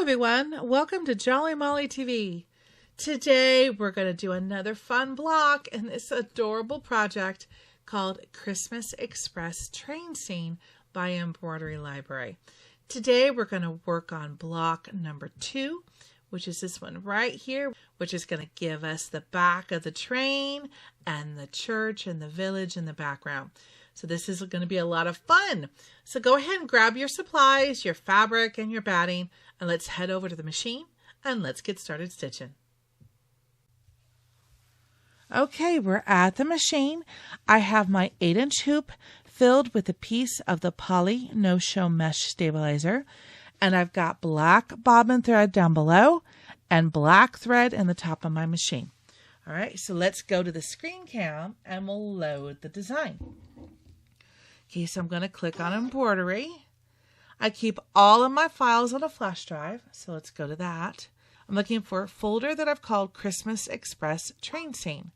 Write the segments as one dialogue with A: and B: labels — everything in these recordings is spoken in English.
A: everyone, welcome to Jolly Molly TV. Today we're going to do another fun block in this adorable project called Christmas Express Train Scene by Embroidery Library. Today we're going to work on block number 2, which is this one right here, which is going to give us the back of the train and the church and the village in the background. So this is going to be a lot of fun. So go ahead and grab your supplies, your fabric, and your batting, and let's head over to the machine and let's get started stitching. Okay, we're at the machine. I have my 8-inch hoop filled with a piece of the poly no-show mesh stabilizer, and I've got black bobbin thread down below and black thread in the top of my machine. All right, so let's go to the screen cam and we'll load the design. Okay, so I'm going to click on embroidery. I keep all of my files on a flash drive, so let's go to that. I'm looking for a folder that I've called Christmas Express Train Scene,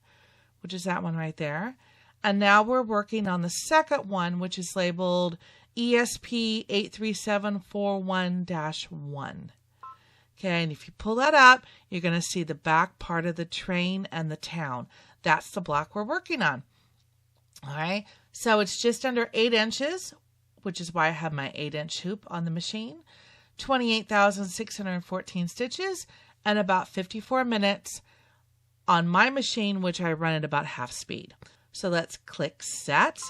A: which is that one right there. And now we're working on the second one, which is labeled ESP 83741-1. Okay, and if you pull that up, you're going to see the back part of the train and the town. That's the block we're working on. All right, so it's just under 8 inches, which is why I have my 8-inch hoop on the machine, 28,614 stitches, and about 54 minutes on my machine, which I run at about half speed. So let's click set.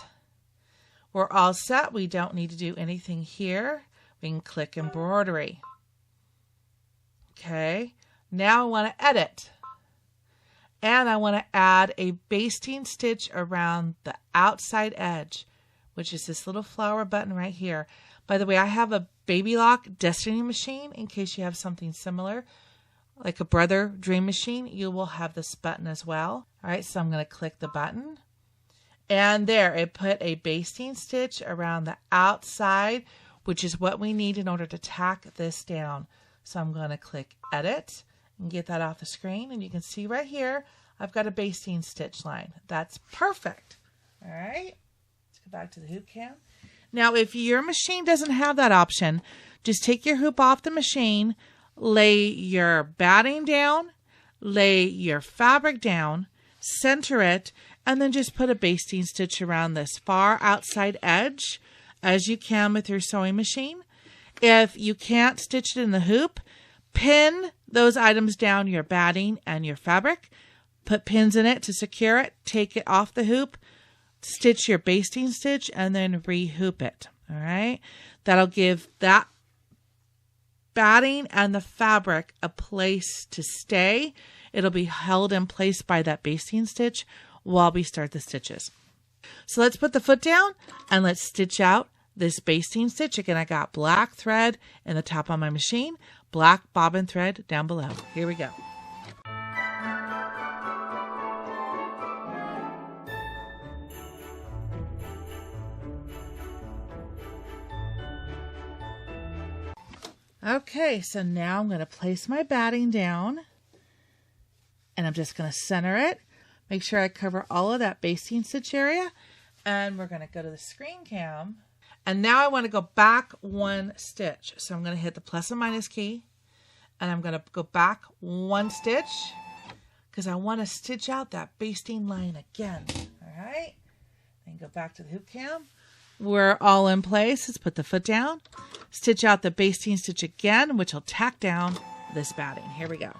A: We're all set. We don't need to do anything here. We can click embroidery. Okay, now I want to edit. And I want to add a basting stitch around the outside edge, which is this little flower button right here. By the way, I have a Baby Lock Destiny machine in case you have something similar, like a Brother Dream machine. You will have this button as well. All right, so I'm going to click the button. And there, it put a basting stitch around the outside, which is what we need in order to tack this down. So I'm going to click Edit and get that off the screen. And you can see right here, I've got a basting stitch line. That's perfect. All right, let's go back to the hoop cam. Now, if your machine doesn't have that option, just take your hoop off the machine, lay your batting down, lay your fabric down, center it, and then just put a basting stitch around this far outside edge as you can with your sewing machine. If you can't stitch it in the hoop, pin those items down, your batting and your fabric, put pins in it to secure it, take it off the hoop, stitch your basting stitch, and then re-hoop it. All right, that'll give that batting and the fabric a place to stay. It'll be held in place by that basting stitch while we start the stitches. So let's put the foot down and let's stitch out this basting stitch. Again, I got black thread in the top of my machine, black bobbin thread down below. Here we go. Okay, so now I'm going to place my batting down and I'm just going to center it. Make sure I cover all of that basting stitch area, and we're going to go to the screen cam. And now I want to go back one stitch. So I'm going to hit the plus and minus key, and I'm going to go back one stitch because I want to stitch out that basting line again. All right, and go back to the hoop cam. We're all in place. Let's put the foot down, stitch out the basting stitch again, which will tack down this batting. Here we go.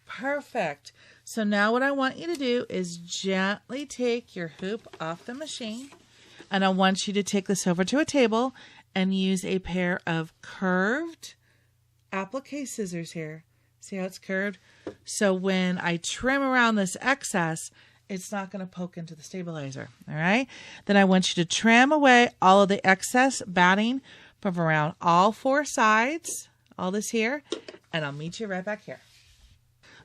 A: Perfect. So now what I want you to do is gently take your hoop off the machine, and I want you to take this over to a table and use a pair of curved applique scissors here. See how it's curved? So when I trim around this excess, it's not going to poke into the stabilizer. All right. Then I want you to trim away all of the excess batting from around all 4 sides, all this here, and I'll meet you right back here.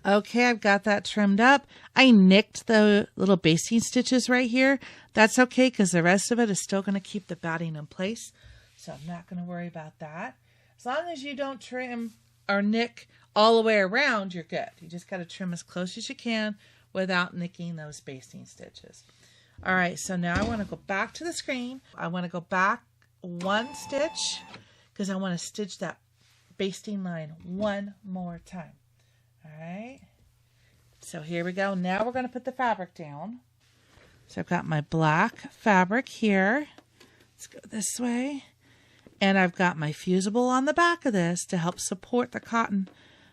A: Okay, I've got that trimmed up. I nicked the little basting stitches right here. That's okay because the rest of it is still going to keep the batting in place. So I'm not going to worry about that. As long as you don't trim or nick all the way around, you're good. You just got to trim as close as you can without nicking those basting stitches. All right, so now I want to go back to the screen. I want to go back one stitch because I want to stitch that basting line one more time. All right, so here we go. Now we're going to put the fabric down. So I've got my black fabric here. Let's go this way. And I've got my fusible on the back of this to help support the cotton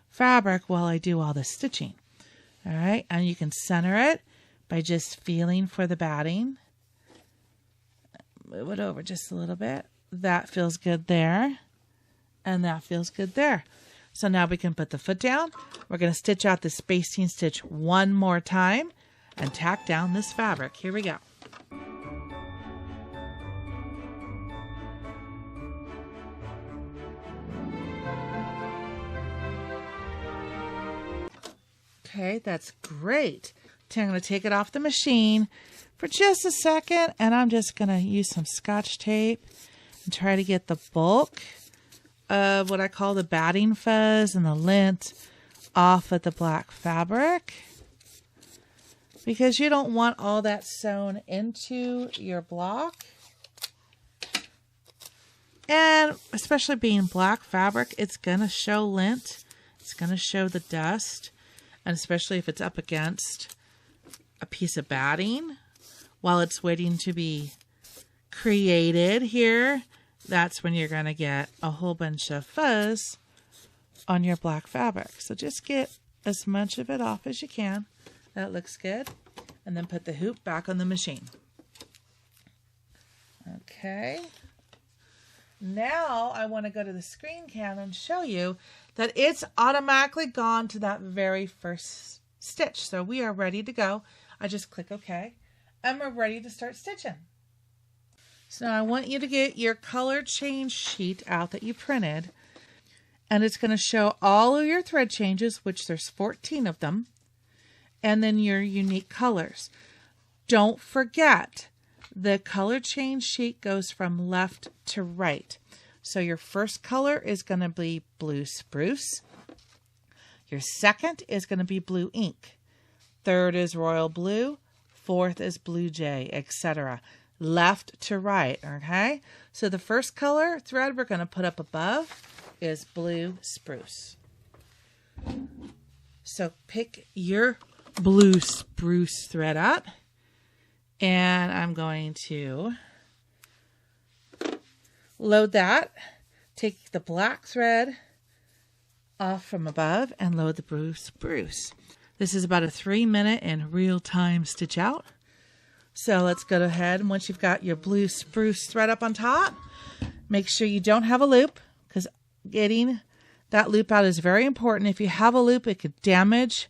A: fabric while I do all the stitching. All right, and you can center it by just feeling for the batting. Move it over just a little bit. That feels good there. And that feels good there. So now we can put the foot down. We're going to stitch out this basting stitch one more time and tack down this fabric. Here we go. Okay, that's great. I'm going to take it off the machine for just a second, and I'm just going to use some Scotch tape and try to get the bulk of what I call the batting fuzz and the lint off of the black fabric, because you don't want all that sewn into your block. And especially being black fabric, it's going to show lint. It's going to show the dust. And especially if it's up against a piece of batting while it's waiting to be created here, that's when you're going to get a whole bunch of fuzz on your black fabric. So just get as much of it off as you can. That looks good. And then put the hoop back on the machine. Okay. Now I want to go to the screen cam and show you that it's automatically gone to that very first stitch. So we are ready to go. I just click OK and we're ready to start stitching. So now I want you to get your color change sheet out that you printed, and it's going to show all of your thread changes, which there's 14 of them, and then your unique colors. Don't forget, the color change sheet goes from left to right. So your first color is going to be blue spruce. Your second is going to be blue ink. Third is royal blue. Fourth is blue jay, etc. Left to right, okay? So the first color thread we're going to put up above is blue spruce. So pick your blue spruce thread up, and I'm going to load that. Take the black thread off from above and load the blue spruce. This is about a 3-minute in real time stitch out. So let's go ahead, and once you've got your blue spruce thread up on top, make sure you don't have a loop, because getting that loop out is very important. If you have a loop, it could damage,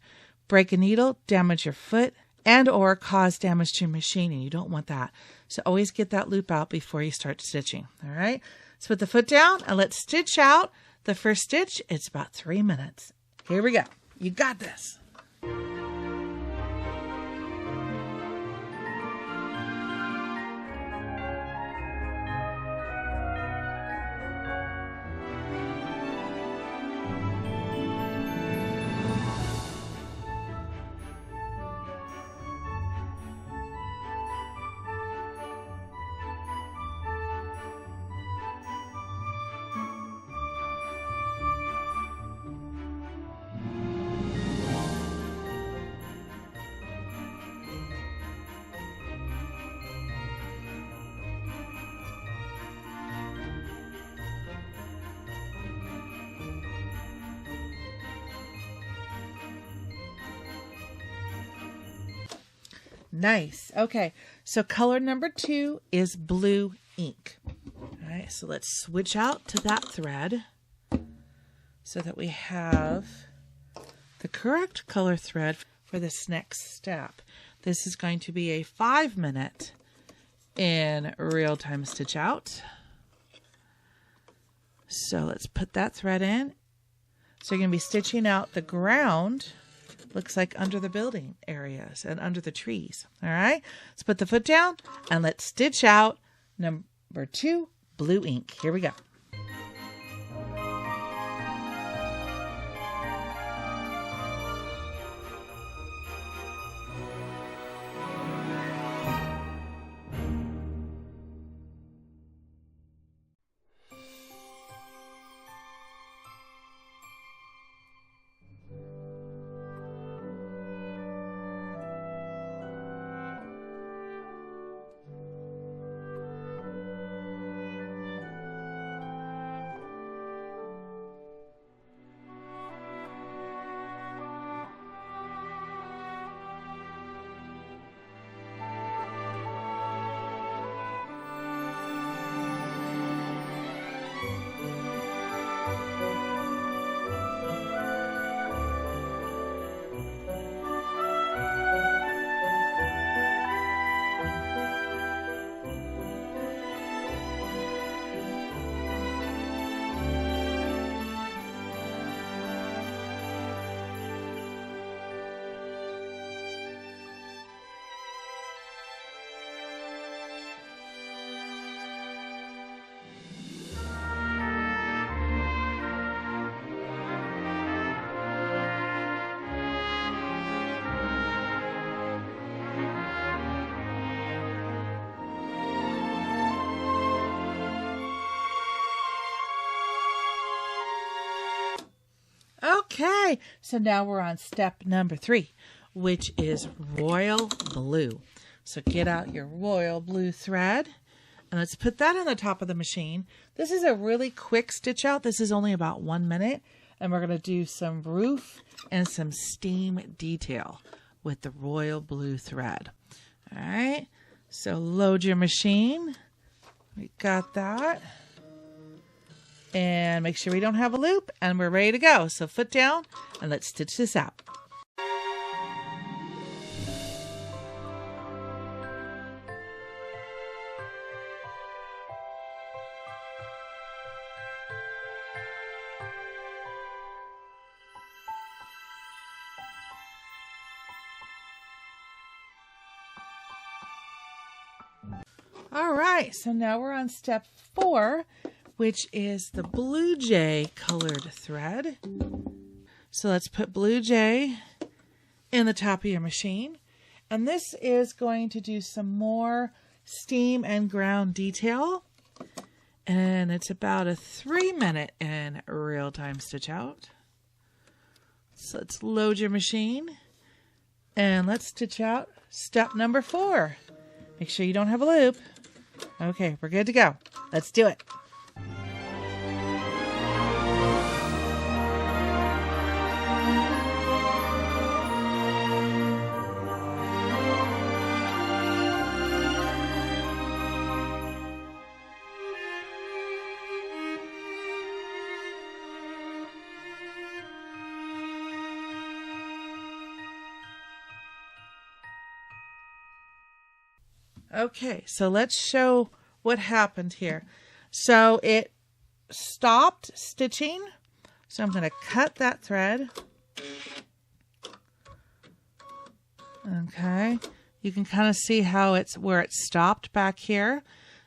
A: break a needle, damage your foot, and or cause damage to your machine, and you don't want that. So always get that loop out before you start stitching. All right, let's put the foot down and let's stitch out the first stitch. It's about 3 minutes. Here we go. You got this. Nice. Okay, so color number 2 is blue ink. All right, so let's switch out to that thread so that we have the correct color thread for this next step. This is going to be a 5-minute in real-time stitch out. So let's put that thread in. So you're going to be stitching out the ground. Looks like under the building areas and under the trees. All right, let's put the foot down and let's stitch out number 2, blue ink. Here we go. Okay, so now we're on step number 3, which is royal blue. So get out your royal blue thread and let's put that on the top of the machine. This is a really quick stitch out. This is only about 1 minute, and we're going to do some roof and some steam detail with the royal blue thread. All right, so load your machine. We got that. And make sure we don't have a loop, and we're ready to go. So foot down and let's stitch this out. All right, so now we're on step 4, which is the blue jay colored thread. So let's put blue jay in the top of your machine. And this is going to do some more steam and ground detail. And it's about a 3-minute in real-time stitch out. So let's load your machine and let's stitch out step number 4. Make sure you don't have a loop. Okay, we're good to go. Let's do it. Okay, so let's show what happened here. So it stopped stitching. So I'm going to cut that thread. Okay, you can kind of see how it's where it stopped back here.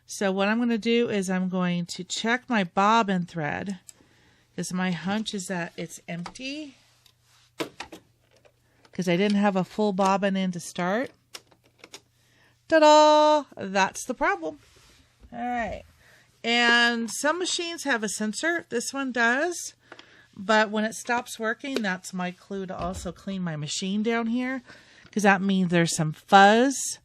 A: So what I'm going to do is I'm going to check my bobbin thread, because my hunch is that it's empty, because I didn't have a full bobbin in to start. Ta-da! That's the problem. All right. And some machines have a sensor. This one does. But when it stops working, that's my clue to also clean my machine down here, because that means there's some fuzz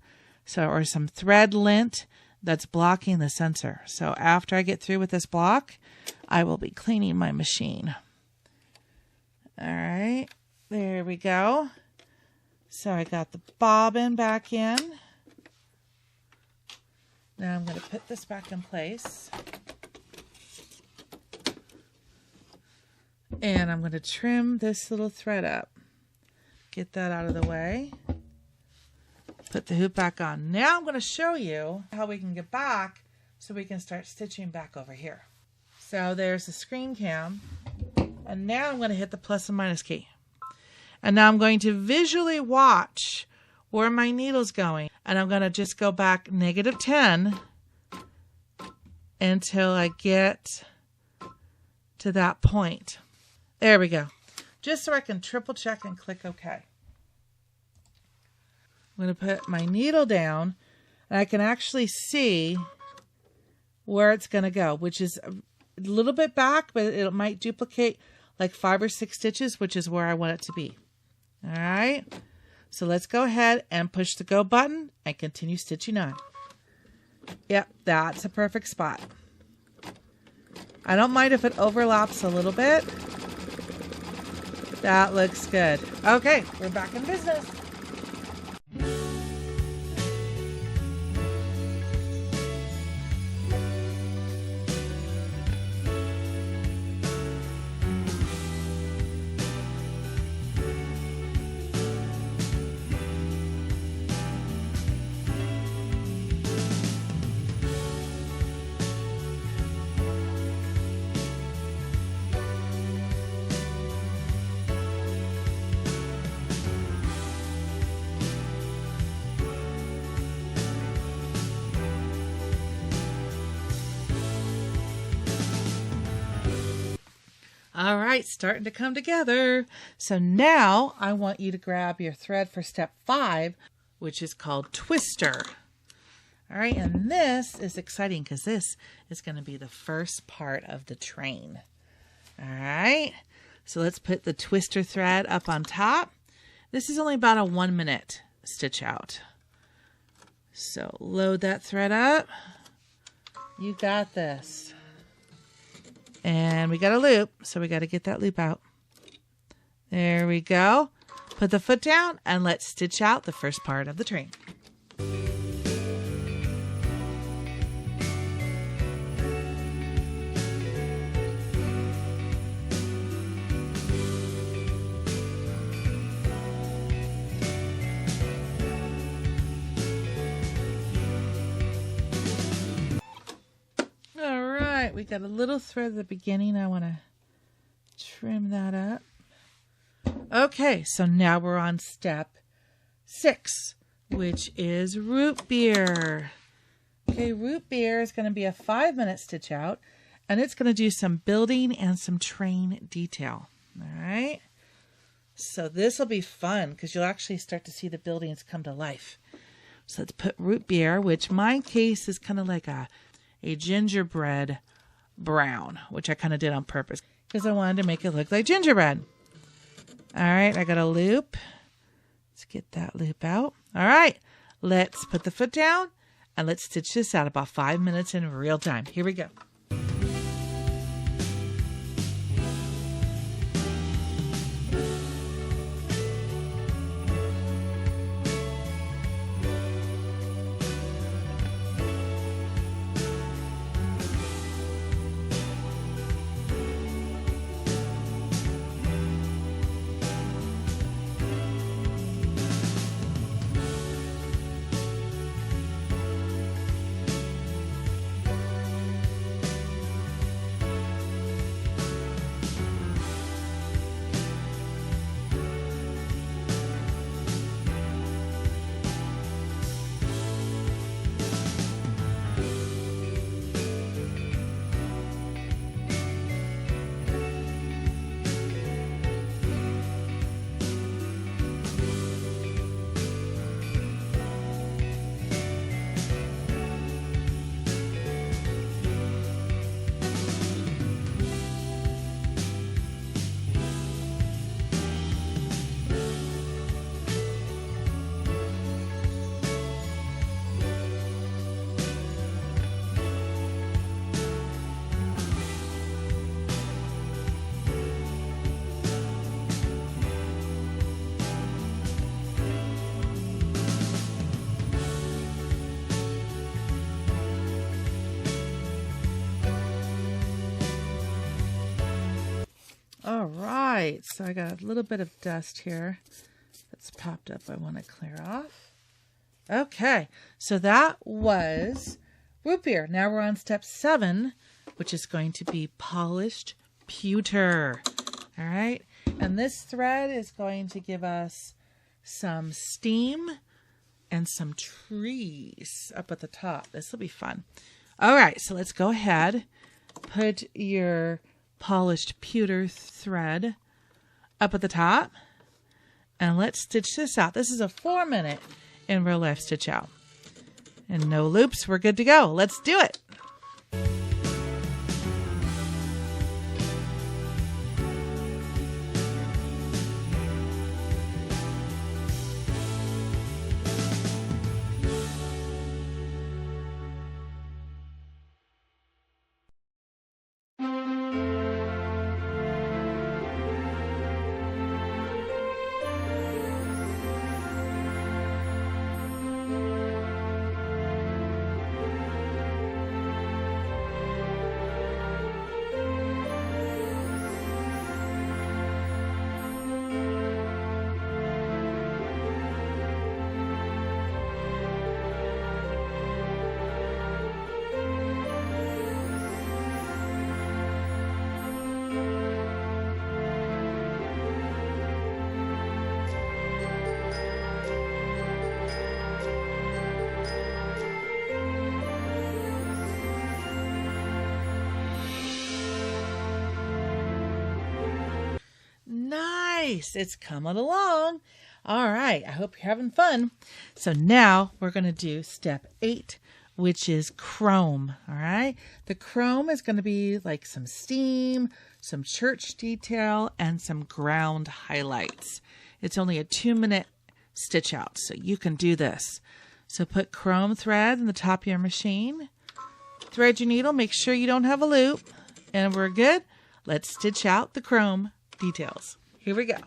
A: or some thread lint that's blocking the sensor. So after I get through with this block, I will be cleaning my machine. All right. There we go. So I got the bobbin back in. Now I'm going to put this back in place. And I'm going to trim this little thread up. Get that out of the way. Put the hoop back on. Now I'm going to show you how we can get back so we can start stitching back over here. So there's the screen cam. And now I'm going to hit the plus and minus key. And now I'm going to visually watch where my needle's going. And I'm going to just go back -10 until I get to that point. There we go. Just so I can triple check and click OK. I'm going to put my needle down and I can actually see where it's going to go, which is a little bit back, but it might duplicate like 5 or 6 stitches, which is where I want it to be. All right. So let's go ahead and push the go button and continue stitching on. Yep, that's a perfect spot. I don't mind if it overlaps a little bit. That looks good. Okay, we're back in business. All right, starting to come together. So now I want you to grab your thread for step 5, which is called Twister. All right, and this is exciting because this is going to be the first part of the train. All right, So let's put the twister thread up on top. This is only about a 1 minute stitch out. So load that thread up. You got this. And we got a loop, so we got to get that loop out. There we go. Put the foot down and let's stitch out the first part of the train. We got a little thread at the beginning. I want to trim that up. Okay, so now we're on step 6, which is root beer. Okay, root beer is going to be a 5-minute stitch out, and it's going to do some building and some train detail. All right, so this will be fun because you'll actually start to see the buildings come to life. So let's put root beer, which my case is kind of like a gingerbread brown, which I kind of did on purpose because I wanted to make it look like gingerbread. All right, I got a loop. Let's get that loop out. All right, let's put the foot down and let's stitch this out about 5 minutes in real time. Here we go. All right, so I got a little bit of dust here that's popped up I want to clear off. Okay, so that was root beer. Now we're on step 7, which is going to be polished pewter. All right, and this thread is going to give us some steam and some trees up at the top. This will be fun. All right, so let's go ahead, put your polished pewter thread up at the top, and let's stitch this out. This is a 4-minute in real life stitch out, and no loops. We're good to go. Let's do it. Nice. It's coming along. All right. I hope you're having fun. So now we're going to do step 8, which is chrome. All right. The chrome is going to be like some steam, some church detail, and some ground highlights. It's only a 2-minute stitch out, so you can do this. So put chrome thread in the top of your machine. Thread your needle, make sure you don't have a loop, and we're good. Let's stitch out the chrome details. Here we go.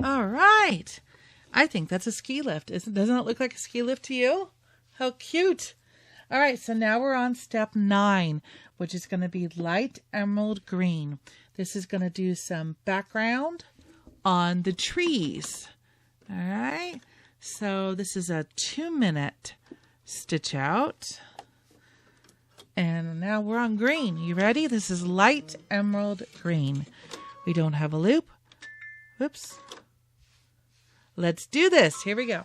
A: All right. I think that's a ski lift. Doesn't it look like a ski lift to you? How cute. All right, so now we're on step 9, which is going to be light emerald green. This is going to do some background on the trees. All right, so this is a 2-minute stitch out. And now we're on green. You ready? This is light emerald green. We don't have a loop. Whoops. Let's do this. Here we go.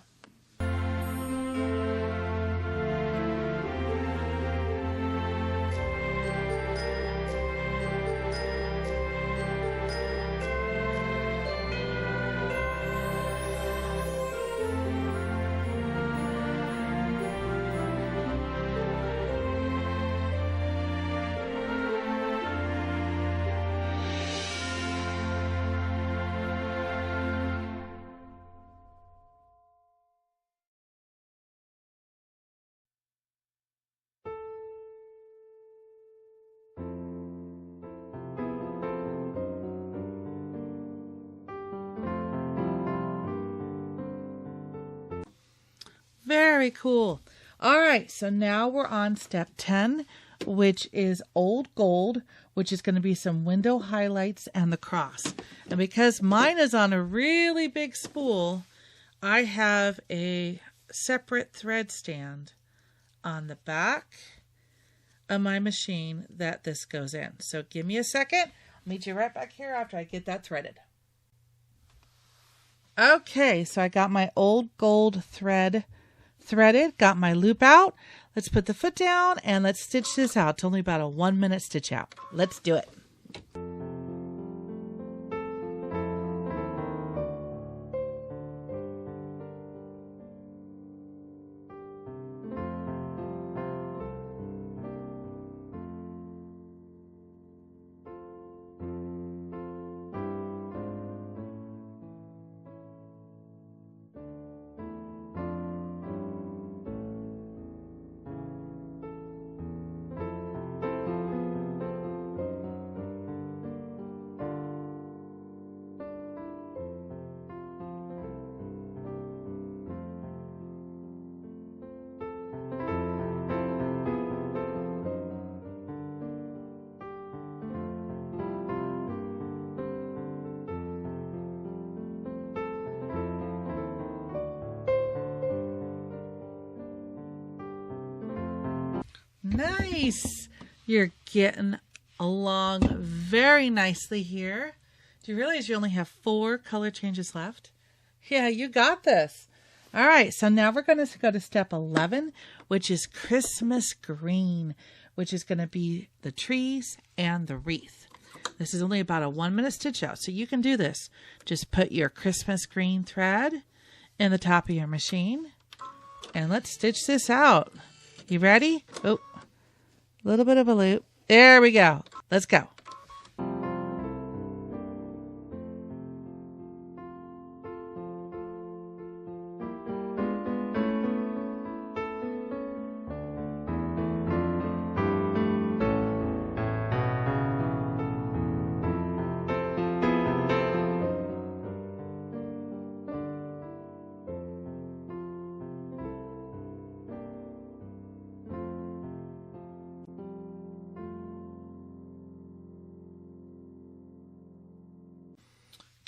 A: Very cool. All right, so now we're on step 10, which is old gold, which is going to be some window highlights and the cross. And because mine is on a really big spool, I have a separate thread stand on the back of my machine that this goes in. So give me a second. I'll meet you right back here after I get that threaded. Okay, so I got my old gold threaded, got my loop out. Let's put the foot down and let's stitch this out. It's only about a 1-minute stitch out. Let's do it. Nice. You're getting along very nicely here. Do you realize you only have 4 color changes left? Yeah, you got this. All right, so now we're going to go to step 11, which is Christmas green, which is going to be the trees and the wreath. This is only about a 1-minute stitch out, so you can do this. Just put your Christmas green thread in the top of your machine, and let's stitch this out. You ready? Oh, a little bit of a loop. There we go. Let's go.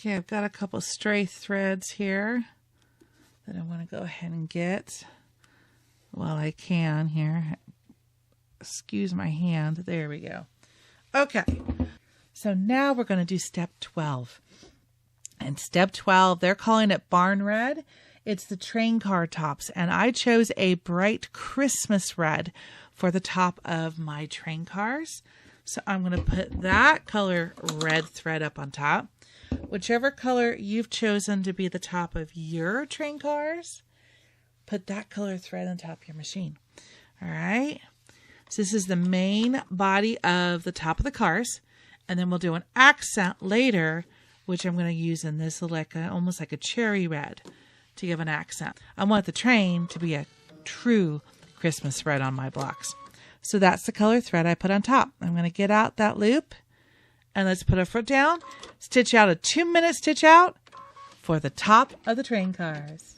A: Okay, I've got a couple stray threads here that I want to go ahead and get while I can here. Excuse my hand. There we go. Okay, so now we're going to do step 12. And step 12, they're calling it barn red. It's the train car tops, and I chose a bright Christmas red for the top of my train cars. So I'm going to put that color red thread up on top. Whichever color you've chosen to be the top of your train cars, put that color thread on top of your machine. All right. So this is the main body of the top of the cars. And then we'll do an accent later, which I'm going to use in this almost like a cherry red to give an accent. I want the train to be a true Christmas red on my blocks. So that's the color thread I put on top. I'm going to get out that loop and let's put our foot down, stitch out a 2-minute stitch out for the top of the train cars.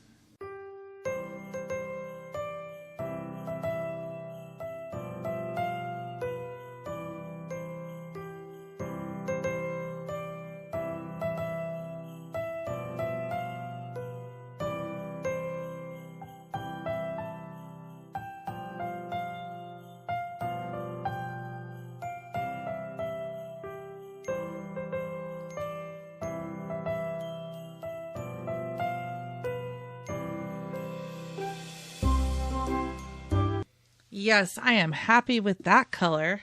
A: Yes, I am happy with that color.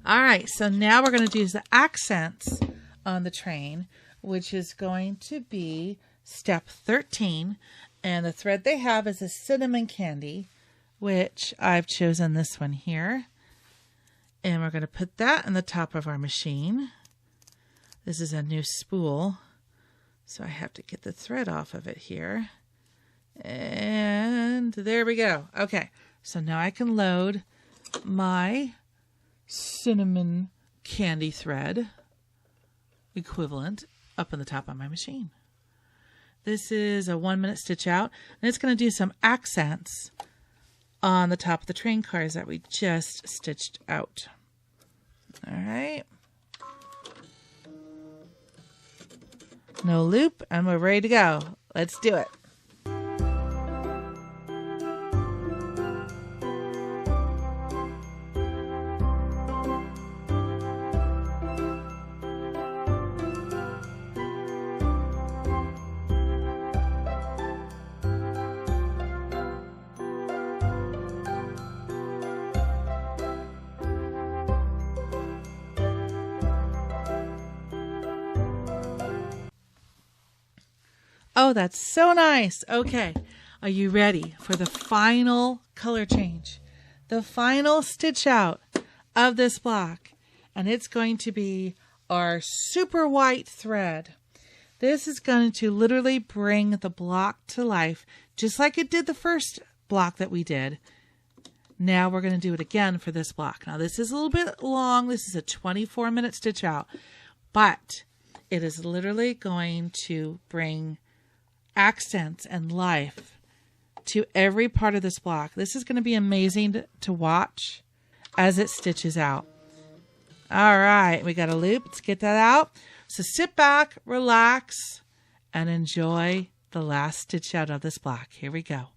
A: All right, so now we're going to do the accents on the train, which is going to be step 13. And the thread they have is a cinnamon candy, which I've chosen this one here. And we're going to put that on the top of our machine. This is a new spool, so I have to get the thread off of it here. And there we go. Okay. So now I can load my cinnamon candy thread equivalent up on the top of my machine. This is a 1-minute stitch out, and it's going to do some accents on the top of the train cars that we just stitched out. All right. No loop, and we're ready to go. Let's do it. Oh, that's so nice. Okay, are you ready for the final color change? The final stitch out of this block. And it's going to be our super white thread. This is going to literally bring the block to life, just like it did the first block that we did. Now we're going to do it again for this block. Now this is a little bit long. This is a 24-minute stitch out, but it is literally going to bring accents and life to every part of this block. This is going to be amazing to watch as it stitches out. All right, we got a loop. Let's get that out. So sit back, relax, and enjoy the last stitch out of this block. Here we go.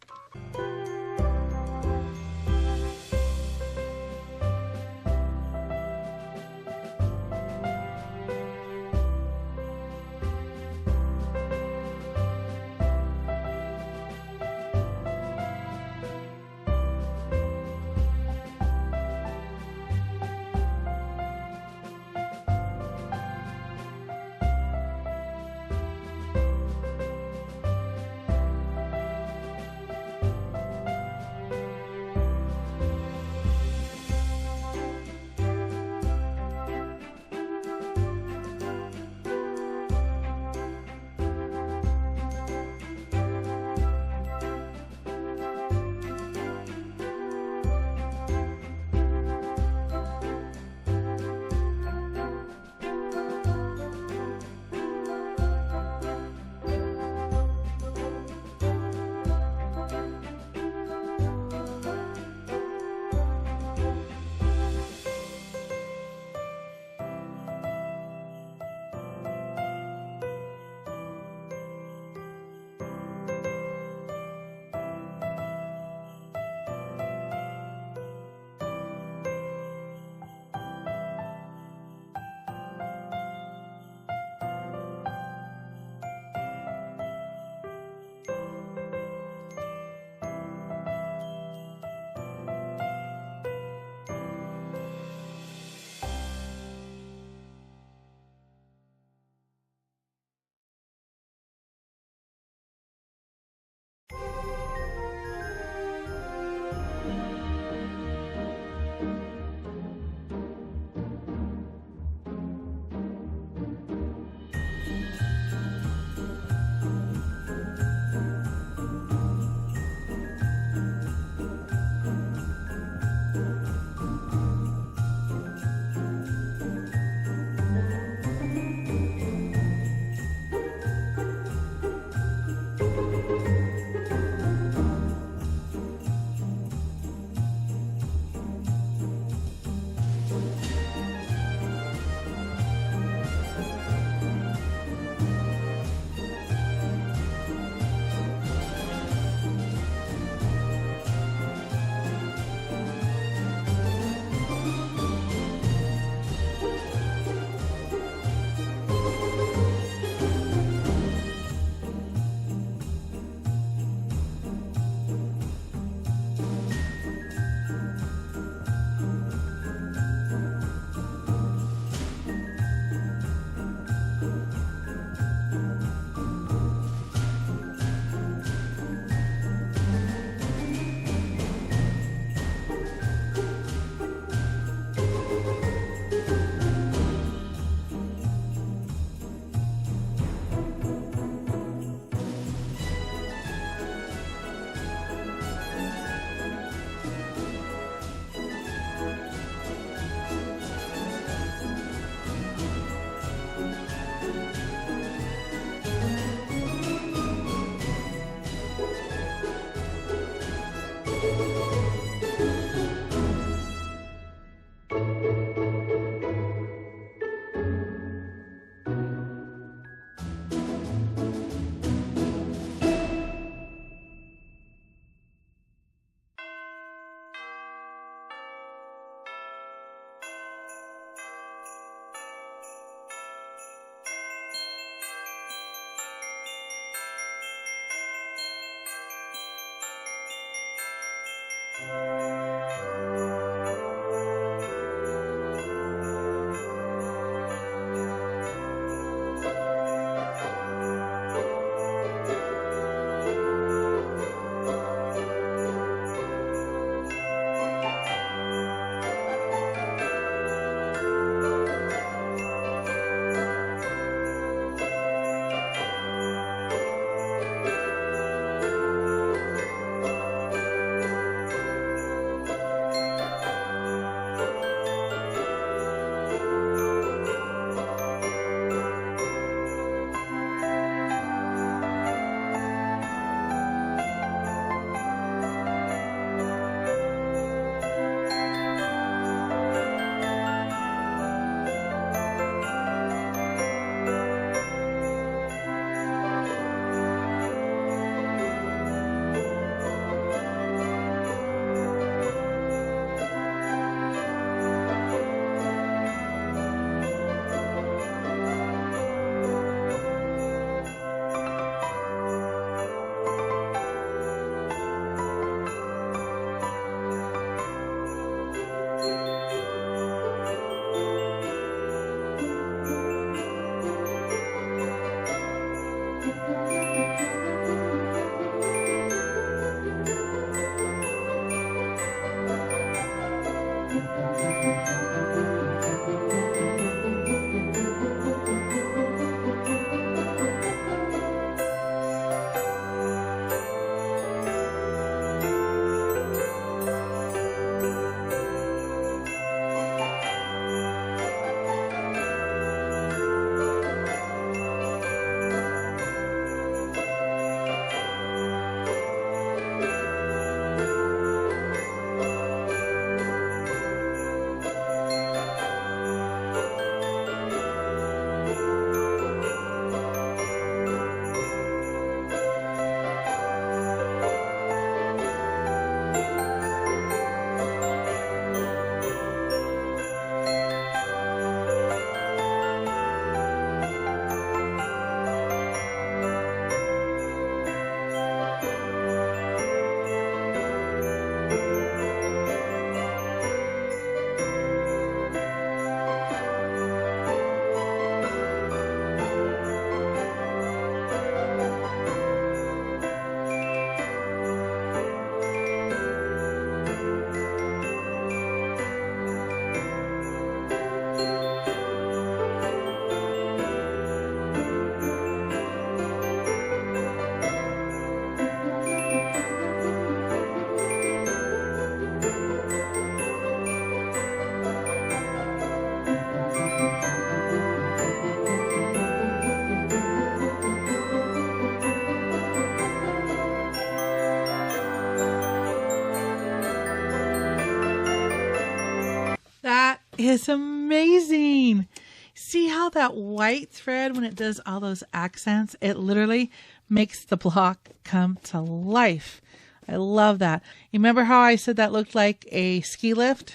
A: is amazing. See how that white thread, when it does all those accents, it literally makes the block come to life. I love that. You remember how I said that looked like a ski lift?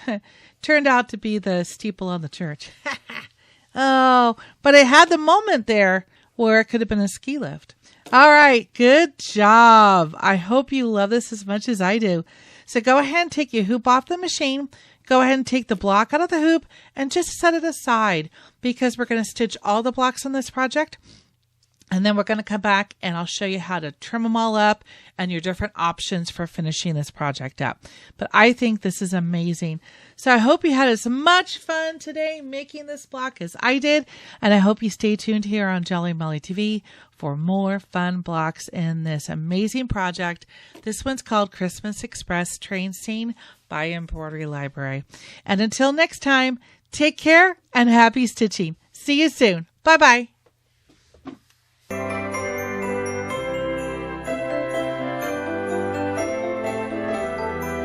A: Turned out to be the steeple on the church. Oh, but it had the moment there where it could have been a ski lift. All right, good job. I hope you love this as much as I do. So go ahead and take your hoop off the machine. Go ahead and take the block out of the hoop and just set it aside because we're going to stitch all the blocks on this project. And then we're going to come back and I'll show you how to trim them all up and your different options for finishing this project up. But I think this is amazing. So I hope you had as much fun today making this block as I did. And I hope you stay tuned here on Jelly Molly TV for more fun blocks in this amazing project. This one's called Christmas Express Train Scene by Embroidery Library. And until next time, take care and happy stitching. See you soon. Bye-bye.